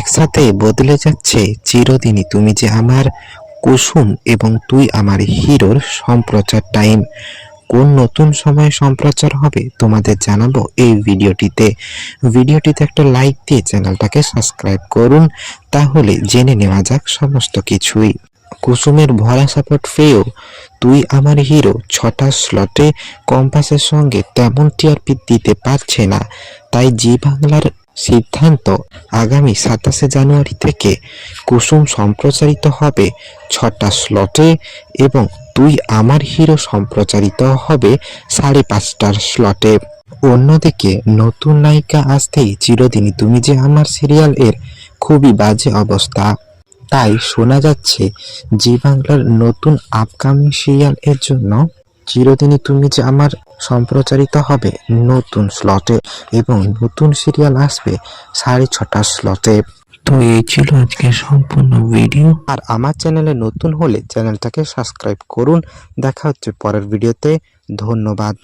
একসাথে বদলে যাচ্ছে চিরদিনই তুমি যে আমার, কুসুম এবং তুই আমার হিরোর সম্প্রচার টাইম। কোন নতুন সময়ে সম্প্রচার হবে তোমাদের জানাবো এই ভিডিওটিতে একটা লাইক দিয়ে চ্যানেলটাকে সাবস্ক্রাইব করুন, তাহলে জেনে নেওয়া যাক সমস্ত কিছুই। কুসুমের ভরা সাপোর্ট পেয়েও তুই আমার হিরো 6টা স্লটে কম্পাসের সঙ্গে তেমন টিআরপি দিতে পারছে না। তাই জি বাংলার সিদ্ধান্ত, আগামী 27শে জানুয়ারি থেকে কুসুম সম্প্রচারিত হবে 6টা স্লটে এবং তুই আমার হিরো সম্প্রচারিত হবে 5:30টার স্লটে। অন্যদিকে নতুন নায়িকা আসতেই চিরদিনই তুমি যে আমার সিরিয়াল এর খুবই বাজে অবস্থা। তাই শোনা যাচ্ছে জি বাংলার নতুন আপকামিং সিরিয়াল এর জন্য চিরদিনই তুমি যে আমার সম্প্রচারিত হবে নতুন স্লটে এবং নতুন সিরিয়াল আসবে 6:30টার স্লটে। তো এই ছিল আজকে সম্পূর্ণ ভিডিও। আর আমার চ্যানেলে নতুন হলে চ্যানেলটাকে সাবস্ক্রাইব করুন। দেখা হচ্ছে পরের ভিডিওতে। ধন্যবাদ।